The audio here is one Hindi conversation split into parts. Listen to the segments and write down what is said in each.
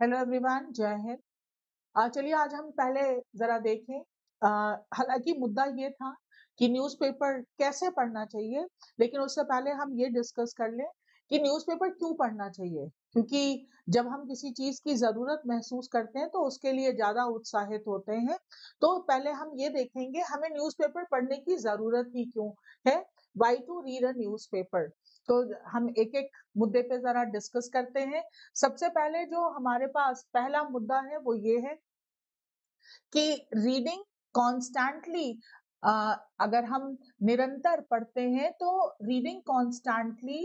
हेलो एवरीवन, जय हिंद। चलिए आज हम पहले जरा देखें। हालांकि मुद्दा ये था कि न्यूज़पेपर कैसे पढ़ना चाहिए, लेकिन उससे पहले हम ये डिस्कस कर लें कि न्यूज़पेपर क्यों पढ़ना चाहिए। क्योंकि जब हम किसी चीज की जरूरत महसूस करते हैं तो उसके लिए ज्यादा उत्साहित होते हैं। तो पहले हम ये देखेंगे हमें न्यूज़पेपर पढ़ने की जरूरत ही क्यों है। Why to read a newspaper. तो हम एक एक मुद्दे पे जरा डिस्कस करते हैं। सबसे पहले जो हमारे पास पहला मुद्दा है वो ये है कि रीडिंग कॉन्स्टेंटली, अगर हम निरंतर पढ़ते हैं तो reading constantly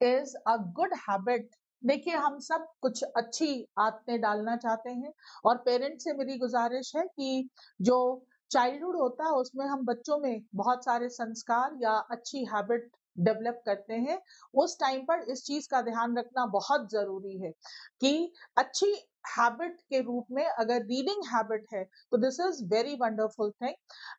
is a good habit. देखिए, हम सब कुछ अच्छी आदतें डालना चाहते हैं और पेरेंट्स से मेरी गुजारिश है कि जो चाइल्डहुड होता है उसमें हम बच्चों में बहुत सारे संस्कार या अच्छी हैबिट डेवलप करते हैं। उस टाइम पर इस चीज का ध्यान रखना बहुत जरूरी है कि अच्छी हैबिट के रूप में अगर रीडिंग हैबिट है तो this is very wonderful thing.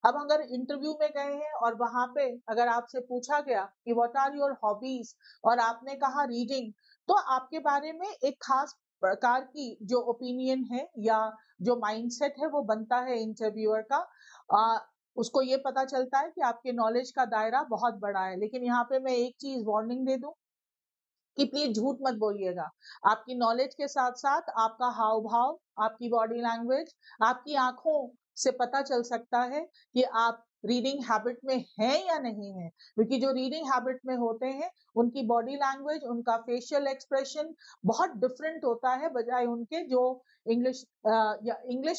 अब अगर इंटरव्यू में गए हैं और वहां पे अगर आपसे पूछा गया कि व्हाट आर योर हॉबीज और आपने कहा रीडिंग, तो आपके बारे में एक खास प्रकार की जो ओपिनियन है या जो माइंडसेट है वो बनता है इंटरव्यूअर का। उसको ये पता चलता है कि आपके नॉलेज का दायरा बहुत बड़ा है। लेकिन यहाँ पे मैं एक चीज वार्निंग दे दूं कि प्लीज झूठ मत बोलिएगा। आपकी नॉलेज के साथ साथ आपका हाव भाव, आपकी बॉडी लैंग्वेज, आपकी आंखों से पता चल सकता है कि आप रीडिंग हैबिट में हैं या नहीं है। क्योंकि जो रीडिंग हैबिट में होते हैं उनकी बॉडी लैंग्वेज, उनका फेशियल एक्सप्रेशन बहुत डिफरेंट होता है बजाय उनके जो इंग्लिश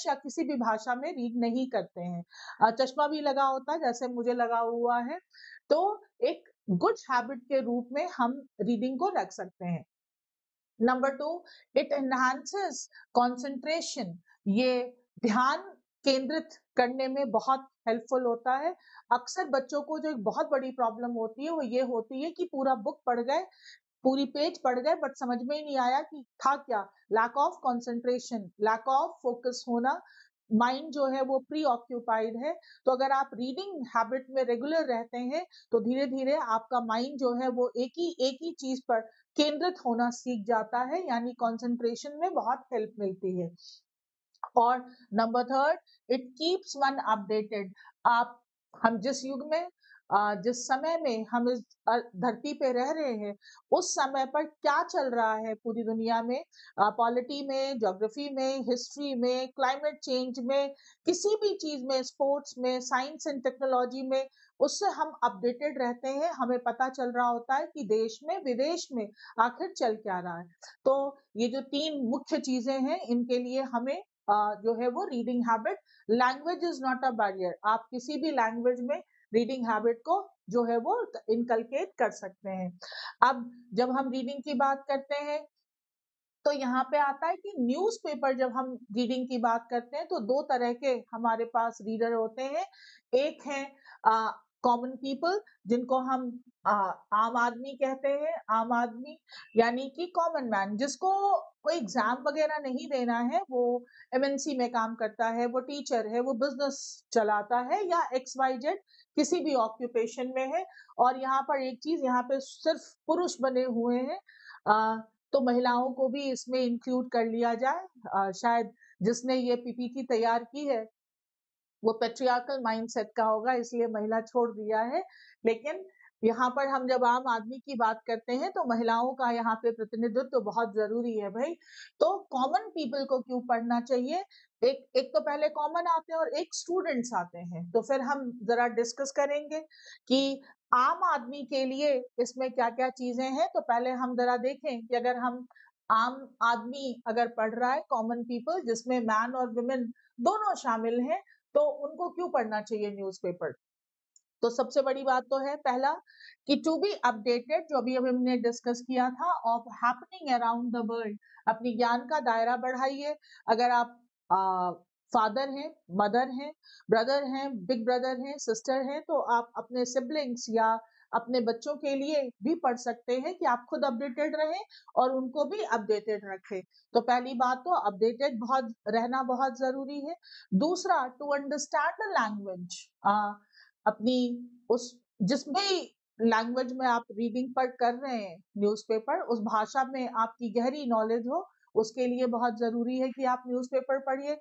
या किसी भी भाषा में रीड नहीं करते हैं। चश्मा भी लगा होता है जैसे मुझे लगा हुआ है। तो एक गुड हैबिट के रूप में हम रीडिंग को रख सकते हैं। Number 2, it enhances concentration. ये ध्यान केंद्रित करने में बहुत हेल्पफुल होता है। अक्सर बच्चों को जो एक बहुत बड़ी प्रॉब्लम होती है वो ये होती है कि पूरा बुक पढ़ गए, पूरी पेज पढ़ गए, बट समझ में ही नहीं आया कि था क्या। Lack of concentration, lack of focus होना, माइंड जो है वो प्री ऑक्यूपाइड है। तो अगर आप रीडिंग हैबिट में रेगुलर रहते हैं तो धीरे धीरे आपका माइंड जो है वो एक ही चीज पर केंद्रित होना सीख जाता है, यानी कंसंट्रेशन में बहुत हेल्प मिलती है। और number 3, it keeps one updated. आप हम जिस युग में जिस समय में हम इस धरती पे रह रहे हैं उस समय पर क्या चल रहा है पूरी दुनिया में, पॉलिटी में, ज्योग्राफी में, हिस्ट्री में, क्लाइमेट चेंज में, किसी भी चीज में, स्पोर्ट्स में, साइंस एंड टेक्नोलॉजी में, उससे हम अपडेटेड रहते हैं। हमें पता चल रहा होता है कि देश में विदेश में आखिर चल क्या रहा है। तो ये जो 3 मुख्य चीजें हैं इनके लिए हमें जो है वो reading habit. Language is not a barrier. आप किसी भी लैंग्वेज में रीडिंग हैबिट को जो है वो इनकलकेट कर सकते हैं। अब जब हम रीडिंग की बात करते हैं तो यहाँ पे आता है कि न्यूज़पेपर, जब हम रीडिंग की बात करते हैं तो 2 तरह के हमारे पास रीडर होते हैं। एक है कॉमन पीपल, जिनको हम आम आदमी कहते हैं। आम आदमी यानी कि कॉमन मैन, जिसको कोई एग्जाम वगैरह नहीं देना है, वो एमएनसी में काम करता है, वो टीचर है, वो बिजनेस चलाता है या XYZ किसी भी ऑक्यूपेशन में है। और यहाँ पर एक चीज, यहाँ पे सिर्फ पुरुष बने हुए हैं, तो महिलाओं को भी इसमें इंक्लूड कर लिया जाए। शायद जिसने ये पीपीटी तैयार की है वो पेट्रियार्कल माइंडसेट का होगा, इसलिए महिला छोड़ दिया है। लेकिन यहाँ पर हम जब आम आदमी की बात करते हैं तो महिलाओं का यहाँ पे प्रतिनिधित्व तो बहुत जरूरी है भाई। तो कॉमन पीपल को क्यों पढ़ना चाहिए? एक तो पहले कॉमन आते हैं और एक स्टूडेंट्स आते हैं। तो फिर हम जरा डिस्कस करेंगे कि आम आदमी के लिए इसमें क्या क्या चीजें हैं। तो पहले हम जरा देखें कि अगर हम आम आदमी अगर पढ़ रहा है, कॉमन पीपल जिसमें मैन और वुमेन दोनों शामिल हैं, तो उनको क्यों पढ़ना चाहिए न्यूज़पेपर। तो सबसे बड़ी बात तो है पहला कि टू बी अपडेटेड, जो अभी हमने डिस्कस किया था, of happening around the world. अपनी ज्ञान का दायरा बढ़ाइए। अगर आप फादर हैं, मदर हैं, ब्रदर हैं, बिग ब्रदर हैं, सिस्टर हैं, तो आप अपने सिबलिंग्स या अपने बच्चों के लिए भी पढ़ सकते हैं कि आप खुद अपडेटेड रहें और उनको भी अपडेटेड रखें। तो पहली बात तो अपडेटेड बहुत रहना बहुत जरूरी है। दूसरा, टू अंडरस्टैंड द लैंग्वेज। अपनी उस जिस भी लैंग्वेज में आप रीडिंग पर कर रहे हैं न्यूज़पेपर, उस भाषा में आपकी गहरी नॉलेज हो, उसके लिए बहुत जरूरी है कि आप न्यूज़पेपर पढ़िए।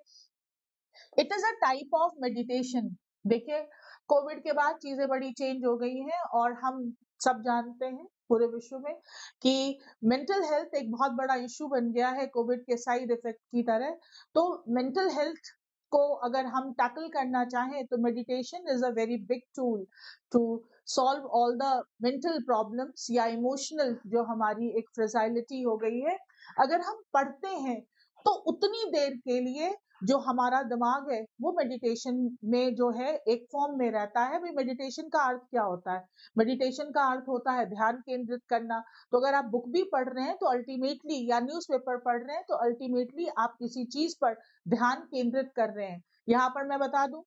It is a type of meditation. देखिए, कोविड के बाद चीजें बड़ी चेंज हो गई हैं और हम सब जानते हैं पूरे विश्व में कि मेंटल हेल्थ एक बहुत बड़ा इश्यू बन गया है कोविड के साइड इफेक्ट की तरह। तो मेंटल हेल्थ को अगर हम टैकल करना चाहें तो meditation is a very big tool to solve all the mental problems या इमोशनल जो हमारी एक फ्रेजाइलिटी हो गई है। अगर हम पढ़ते हैं तो उतनी देर के लिए जो हमारा दिमाग है वो मेडिटेशन में जो है एक फॉर्म में रहता है। भाई मेडिटेशन का अर्थ क्या होता है? मेडिटेशन का अर्थ होता है ध्यान केंद्रित करना। तो अगर आप बुक भी पढ़ रहे हैं तो अल्टीमेटली, या न्यूज़पेपर पढ़ रहे हैं तो अल्टीमेटली आप किसी चीज पर ध्यान केंद्रित कर रहे हैं। यहाँ पर मैं बता दूं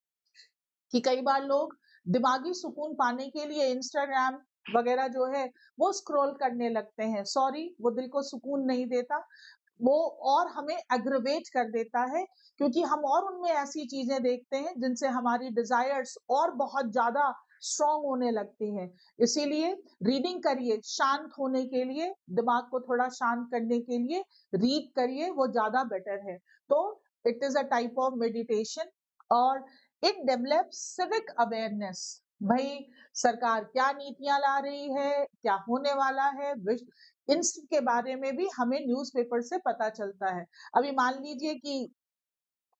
कि कई बार लोग दिमागी सुकून पाने के लिए इंस्टाग्राम वगैरह जो है वो स्क्रॉल करने लगते हैं। सॉरी, वो दिल को सुकून नहीं देता, वो और हमें एग्रवेट कर देता है, क्योंकि हम और उनमें ऐसी चीजें देखते हैं जिनसे हमारी डिजायर्स और बहुत ज्यादा स्ट्रॉन्ग होने लगती हैं। इसीलिए रीडिंग करिए, शांत होने के लिए, दिमाग को थोड़ा शांत करने के लिए रीड करिए, वो ज्यादा बेटर है। तो it is a type of meditation और इट डेवलप्स सिविक अवेयरनेस। भाई सरकार क्या नीतियां ला रही है, क्या होने वाला है, इनके बारे में भी हमें न्यूज़पेपर से पता चलता है। अभी मान लीजिए कि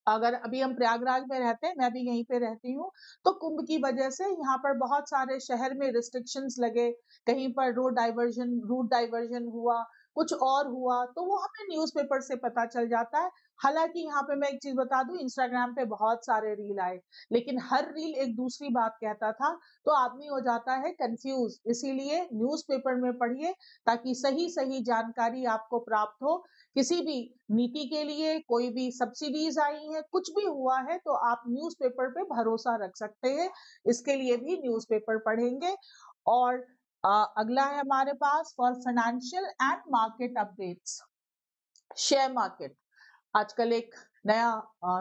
अगर अभी हम प्रयागराज में रहते हैं, मैं भी यहीं पे रहती हूँ, तो कुंभ की वजह से यहाँ पर बहुत सारे शहर में रिस्ट्रिक्शंस लगे, कहीं पर रूट डाइवर्जन हुआ, कुछ और हुआ, तो वो हमें न्यूज़पेपर से पता चल जाता है। हालांकि यहाँ पे मैं एक चीज बता दूं, इंस्टाग्राम पे बहुत सारे रील आए, लेकिन हर रील एक दूसरी बात कहता था, तो आदमी हो जाता है कंफ्यूज। इसीलिए न्यूज़पेपर में पढ़िए ताकि सही सही जानकारी आपको प्राप्त हो। किसी भी नीति के लिए, कोई भी सब्सिडीज आई है, कुछ भी हुआ है, तो आप न्यूज़पेपर पे भरोसा रख सकते हैं। इसके लिए भी न्यूज़पेपर पढ़ेंगे। और अगला है हमारे पास for financial and market updates, share market. आजकल एक नया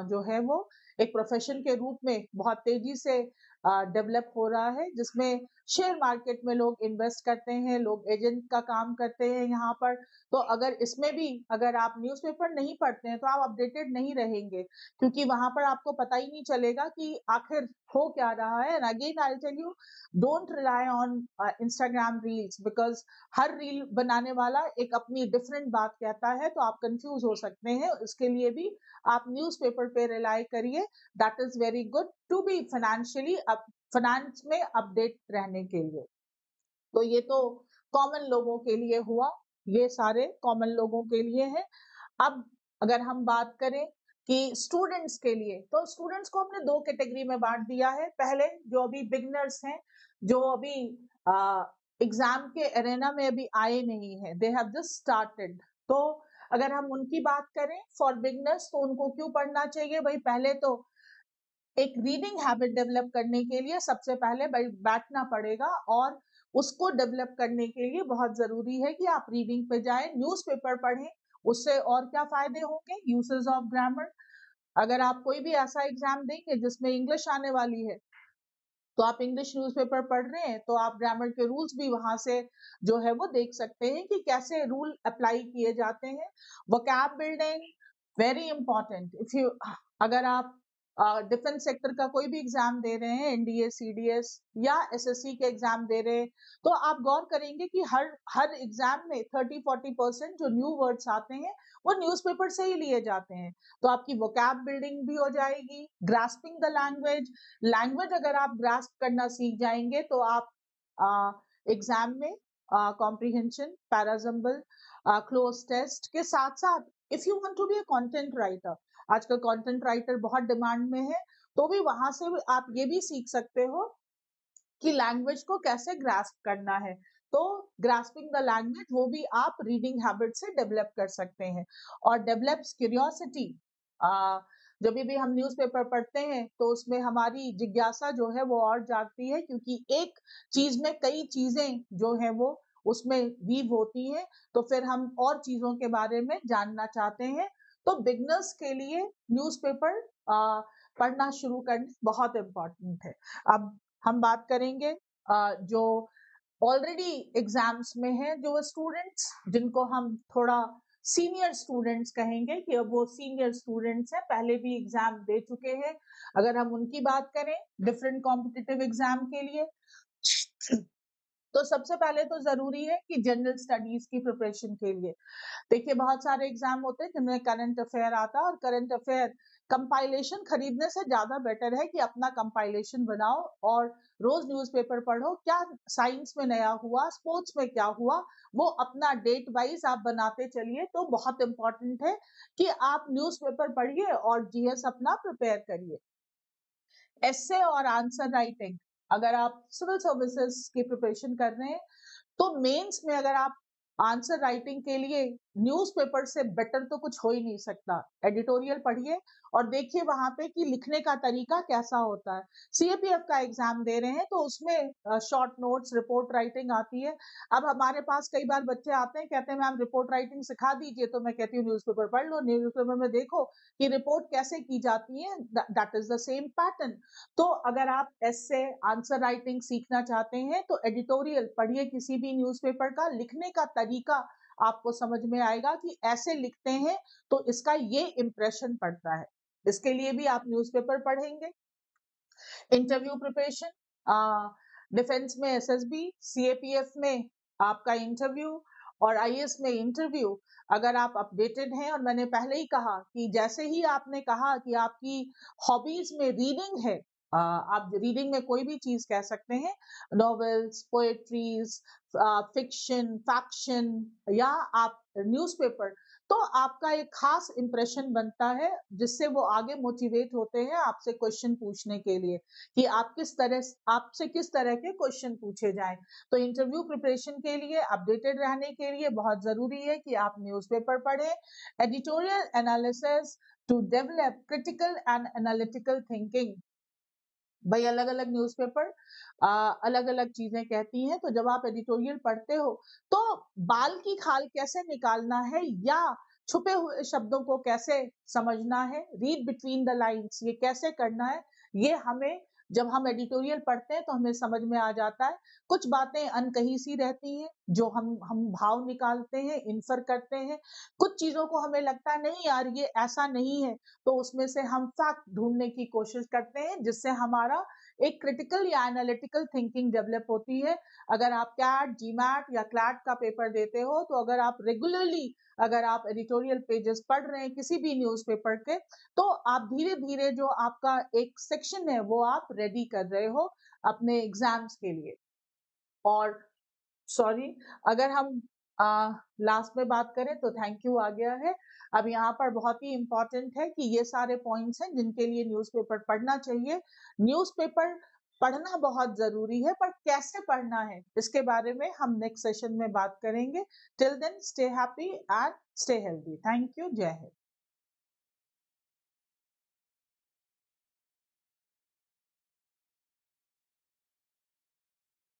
जो है वो एक प्रोफेशन के रूप में बहुत तेजी से डेवलप हो रहा है, जिसमें शेयर मार्केट में लोग इन्वेस्ट करते हैं, लोग एजेंट का काम करते हैं यहाँ पर। तो अगर इसमें भी अगर आप न्यूज़पेपर नहीं पढ़ते हैं तो आप अपडेटेड नहीं रहेंगे, क्योंकि वहां पर आपको पता ही नहीं चलेगा कि आखिर हो क्या रहा है। And again I tell you, don't rely on Instagram reels, because हर रील बनाने वाला एक अपनी डिफरेंट बात कहता है, तो आप कंफ्यूज हो सकते हैं। इसके लिए भी आप न्यूज़पेपर पे रिलाई करिए। That is very good to be financially finance में अपडेट रहने के लिए। तो ये तो कॉमन लोगों के लिए हुआ, ये सारे कॉमन लोगों के लिए है। अब अगर हम बात करें कि स्टूडेंट्स के लिए, तो स्टूडेंट्स को हमने दो कैटेगरी में बांट दिया है। पहले जो अभी बिगनर्स हैं, जो अभी एग्जाम के एरेना में अभी आए नहीं है, दे हैव जस्ट स्टार्टेड। तो अगर हम उनकी बात करें फॉर बिगनर्स, तो उनको क्यों पढ़ना चाहिए? भाई पहले तो एक रीडिंग हैबिट डेवलप करने के लिए सबसे पहले बैठना पड़ेगा, और उसको डेवलप करने के लिए बहुत जरूरी है कि आप रीडिंग पे जाएं, न्यूज़पेपर पढ़ें। उससे और क्या फायदे होंगे? Uses of grammar. अगर आप कोई भी ऐसा एग्जाम देंगे जिसमें इंग्लिश आने वाली है, तो आप इंग्लिश न्यूज़पेपर पढ़ रहे हैं तो आप ग्रामर के रूल्स भी वहां से जो है वो देख सकते हैं कि कैसे रूल अप्लाई किए जाते हैं। Vocab building very important. If you, अगर आप डिफेंस सेक्टर का कोई भी एग्जाम दे रहे हैं, एनडीए, सीडीएस या एसएससी के एग्जाम दे रहे हैं, तो आप गौर करेंगे कि हर एग्जाम में 30-40% जो न्यू वर्ड्स आते हैं वो न्यूज़पेपर से ही लिए जाते हैं। तो आपकी वोकैब बिल्डिंग भी हो जाएगी। ग्रास्पिंग द लैंग्वेज, लैंग्वेज अगर आप ग्रास्प करना सीख जाएंगे तो आप एग्जाम में कॉम्प्रिहेंशन, पैराजम्बल, क्लोज टेस्ट के साथ साथ, if you want to be a content writer, आजकल कंटेंट राइटर बहुत डिमांड में है, तो भी वहां से भी आप ये भी सीख सकते हो कि लैंग्वेज को कैसे ग्रास्प करना है। तो ग्रास्पिंग द लैंग्वेज वो भी आप रीडिंग हैबिट से डेवलप कर सकते हैं। और डेवलप्स क्यूरियोसिटी, जब भी हम न्यूज़पेपर पढ़ते हैं तो उसमें हमारी जिज्ञासा जो है वो और जागती है, क्योंकि एक चीज में कई चीजें जो है वो उसमें वीव होती है, तो फिर हम और चीजों के बारे में जानना चाहते हैं। तो बिगनर्स के लिए न्यूज़पेपर पढ़ना शुरू करना बहुत इम्पोर्टेंट है। अब हम बात करेंगे जो ऑलरेडी एग्जाम्स में है, जो स्टूडेंट्स जिनको हम थोड़ा सीनियर स्टूडेंट्स कहेंगे कि अब वो सीनियर स्टूडेंट्स हैं, पहले भी एग्जाम दे चुके हैं। अगर हम उनकी बात करें डिफरेंट कॉम्पिटिटिव एग्जाम के लिए, तो सबसे पहले तो जरूरी है कि जनरल स्टडीज की प्रिपरेशन के लिए, देखिए बहुत सारे एग्जाम होते हैं जिनमें करंट अफेयर आता है, और करंट अफेयर कंपाइलेशन खरीदने से ज्यादा बेटर है कि अपना कंपाइलेशन बनाओ और रोज न्यूज़पेपर पढ़ो, क्या साइंस में नया हुआ, स्पोर्ट्स में क्या हुआ, वो अपना डेट वाइज आप बनाते चलिए। तो बहुत इंपॉर्टेंट है कि आप न्यूज़पेपर पढ़िए और जीएस अपना प्रिपेयर करिए। एस्से और आंसर राइटिंग, अगर आप सिविल सर्विसेज की प्रिपरेशन कर रहे हैं तो मेंस में अगर आप आंसर राइटिंग के लिए न्यूज़पेपर से बेटर तो कुछ हो ही नहीं सकता। एडिटोरियल पढ़िए और देखिए वहां पे कि लिखने का तरीका कैसा होता है। सीएपीएफ का एग्जाम दे रहे हैं तो उसमें शॉर्ट नोट्स, रिपोर्ट राइटिंग आती है। अब हमारे पास कई बार बच्चे आते हैं, कहते हैं मैम रिपोर्ट राइटिंग सिखा दीजिए, तो मैं कहती हूँ न्यूज़पेपर पढ़ लो, न्यूज़पेपर में देखो कि रिपोर्ट कैसे की जाती है, that is the same pattern. तो अगर आप एस्से, आंसर राइटिंग सीखना चाहते हैं तो एडिटोरियल पढ़िए किसी भी न्यूज़पेपर का, लिखने का तरीका आपको समझ में आएगा कि ऐसे लिखते हैं तो इसका ये इंप्रेशन पड़ता है। इसके लिए भी आप न्यूज़पेपर पढ़ेंगे। इंटरव्यू प्रिपरेशन, डिफेंस में एसएसबी, सीएपीएफ में आपका इंटरव्यू और आईएएस में इंटरव्यू। अगर आप अपडेटेड हैं, और मैंने पहले ही कहा कि जैसे ही आपने कहा कि आपकी हॉबीज में रीडिंग है, आप रीडिंग में कोई भी चीज कह सकते हैं, नॉवेल्स, पोएट्रीज, फिक्शन, फैक्शन या आप न्यूज़पेपर, तो आपका एक खास इंप्रेशन बनता है जिससे वो आगे मोटिवेट होते हैं आपसे क्वेश्चन पूछने के लिए कि आपसे किस तरह के क्वेश्चन पूछे जाएं। तो इंटरव्यू प्रिपरेशन के लिए, अपडेटेड रहने के लिए बहुत जरूरी है कि आप न्यूज़पेपर पढ़ें। Editorial analysis to develop critical and analytical thinking, भाई अलग अलग न्यूज़पेपर अलग अलग चीजें कहती हैं, तो जब आप एडिटोरियल पढ़ते हो तो बाल की खाल कैसे निकालना है या छुपे हुए शब्दों को कैसे समझना है, रीड बिटवीन द लाइंस, ये कैसे करना है, ये हमें जब हम एडिटोरियल पढ़ते हैं तो हमें समझ में आ जाता है। कुछ बातें अनकही सी रहती हैं जो हम भाव निकालते हैं, इन्फर करते हैं। कुछ चीजों को हमें लगता है नहीं यार ये ऐसा नहीं है, तो उसमें से हम फैक्ट ढूंढने की कोशिश करते हैं जिससे हमारा एक क्रिटिकल या एनालिटिकल थिंकिंग डेवलप होती है। अगर आप कैट, जीमैट या क्लैट का पेपर देते हो तो अगर आप रेगुलरली अगर आप एडिटोरियल पेजेस पढ़ रहे हैं किसी भी न्यूज़पेपर के, तो आप धीरे धीरे जो आपका एक सेक्शन है वो आप रेडी कर रहे हो अपने एग्जाम्स के लिए। और सॉरी, अगर हम लास्ट में बात करें तो थैंक यू आ गया है। अब यहाँ पर बहुत ही इंपॉर्टेंट है कि ये सारे पॉइंट्स हैं जिनके लिए न्यूज़पेपर पढ़ना चाहिए। न्यूज़पेपर पढ़ना बहुत जरूरी है, पर कैसे पढ़ना है इसके बारे में हम नेक्स्ट सेशन में बात करेंगे। Till then stay happy and stay healthy. Thank you. जय हिंद।